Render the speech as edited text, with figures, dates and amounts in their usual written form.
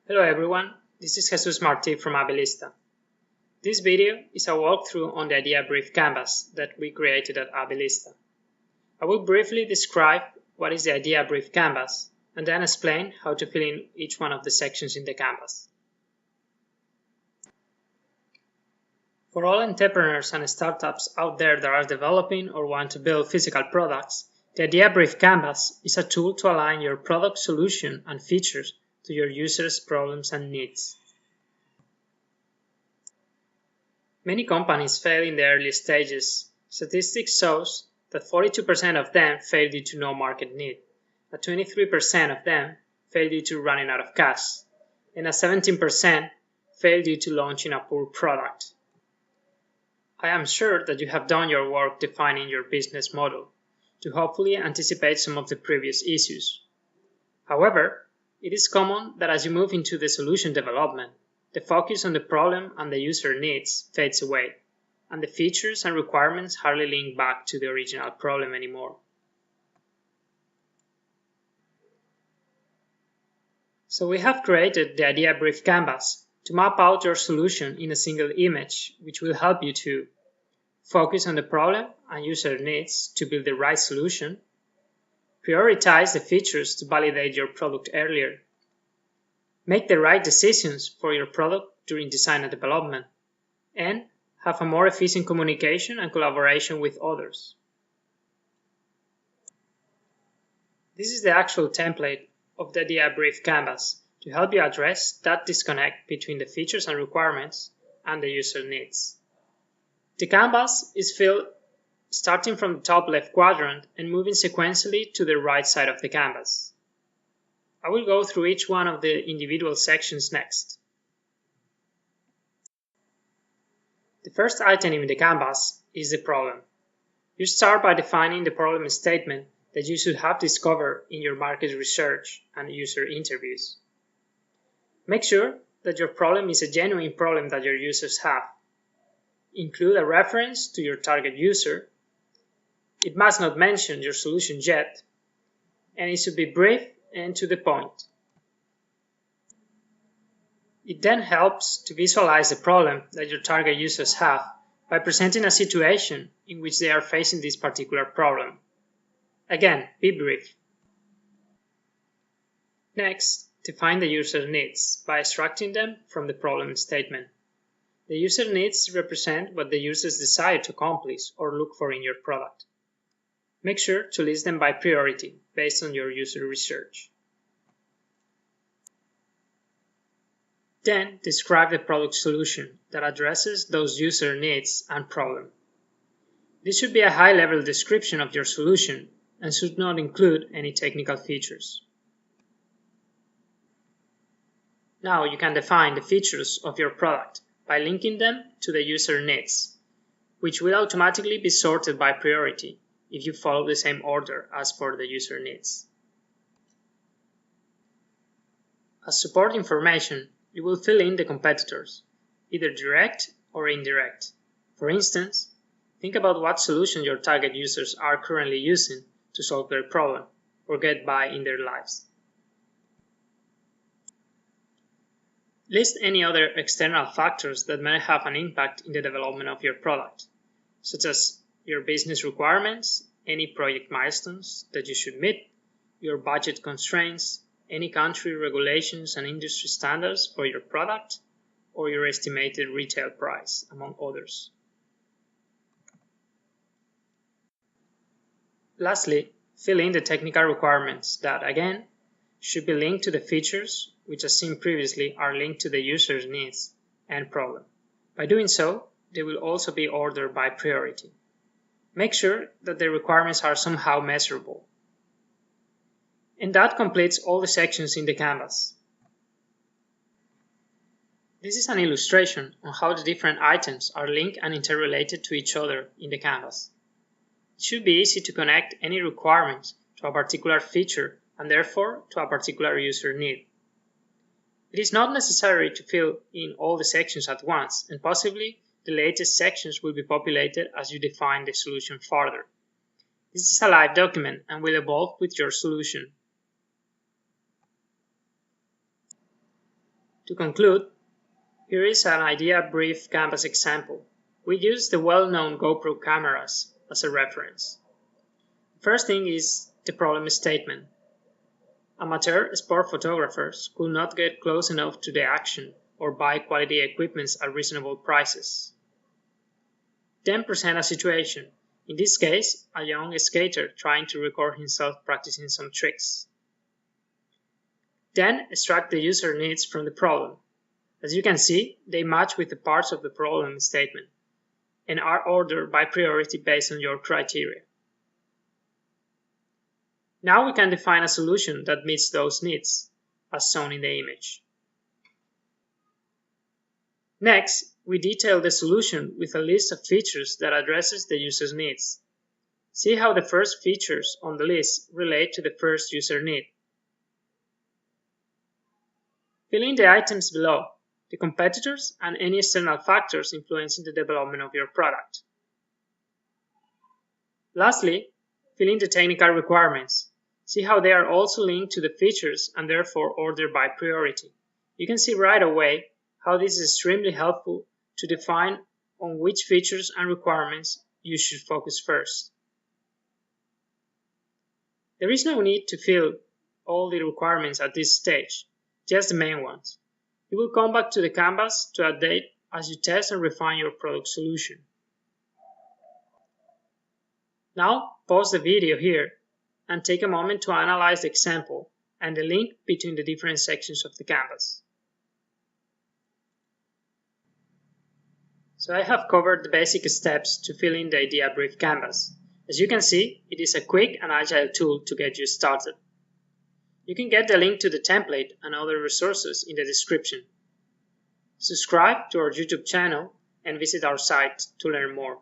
Hello everyone, this is Jesus Marti from Abilista. This video is a walkthrough on the idea brief canvas that we created at Abilista. I will briefly describe what is the idea brief canvas and then explain how to fill in each one of the sections in the canvas. For all entrepreneurs and startups out there that are developing or want to build physical products, the idea brief canvas is a tool to align your product solution and features to your users' problems and needs. Many companies fail in the early stages. Statistics shows that 42% of them fail due to no market need, 23% of them fail due to running out of cash, and 17% fail due to launching a poor product. I am sure that you have done your work defining your business model to hopefully anticipate some of the previous issues. However, it is common that as you move into the solution development, the focus on the problem and the user needs fades away, and the features and requirements hardly link back to the original problem anymore. So we have created the idea brief canvas to map out your solution in a single image, which will help you to focus on the problem and user needs to build the right solution, prioritize the features to validate your product earlier, make the right decisions for your product during design and development, and have a more efficient communication and collaboration with others. This is the actual template of the idea brief canvas to help you address that disconnect between the features and requirements and the user needs. The canvas is filled starting from the top left quadrant and moving sequentially to the right side of the canvas. I will go through each one of the individual sections next. The first item in the canvas is the problem. You start by defining the problem statement that you should have discovered in your market research and user interviews. Make sure that your problem is a genuine problem that your users have. Include a reference to your target user. It must not mention your solution yet, and it should be brief and to the point. It then helps to visualize the problem that your target users have by presenting a situation in which they are facing this particular problem. Again, be brief. Next, define the user needs by extracting them from the problem statement. The user needs represent what the users desire to accomplish or look for in your product. Make sure to list them by priority based on your user research. Then describe the product solution that addresses those user needs and problem. This should be a high-level description of your solution and should not include any technical features. Now you can define the features of your product by linking them to the user needs, which will automatically be sorted by priority if you follow the same order as for the user needs. As support information, you will fill in the competitors, either direct or indirect. For instance, think about what solution your target users are currently using to solve their problem or get by in their lives. List any other external factors that may have an impact in the development of your product, such as your business requirements, any project milestones that you should meet, your budget constraints, any country regulations and industry standards for your product, or your estimated retail price, among others. Lastly, fill in the technical requirements that, again, should be linked to the features, which as seen previously are linked to the user's needs and problem. By doing so, they will also be ordered by priority. Make sure that the requirements are somehow measurable. And that completes all the sections in the canvas. This is an illustration on how the different items are linked and interrelated to each other in the canvas. It should be easy to connect any requirements to a particular feature and therefore to a particular user need. It is not necessary to fill in all the sections at once, and possibly the latest sections will be populated as you define the solution further. This is a live document and will evolve with your solution. To conclude, here is an idea brief canvas example. We use the well-known Gopro cameras as a reference. The first thing is the problem statement. Amateur sport photographers could not get close enough to the action or buy quality equipment at reasonable prices. Then present a situation, in this case, a young skater trying to record himself practicing some tricks. Then extract the user needs from the problem. As you can see, they match with the parts of the problem statement and are ordered by priority based on your criteria. Now we can define a solution that meets those needs, as shown in the image. Next, we detail the solution with a list of features that addresses the user's needs. See how the first features on the list relate to the first user need. Fill in the items below, the competitors and any external factors influencing the development of your product. Lastly, fill in the technical requirements. See how they are also linked to the features and therefore ordered by priority. You can see right away how this is extremely helpful to define on which features and requirements you should focus first. There is no need to fill all the requirements at this stage, just the main ones. You will come back to the canvas to update as you test and refine your product solution. Now pause the video here and take a moment to analyze the example and the link between the different sections of the canvas. So I have covered the basic steps to fill in the idea brief canvas. As you can see, it is a quick and agile tool to get you started. You can get the link to the template and other resources in the description. Subscribe to our YouTube channel and visit our site to learn more.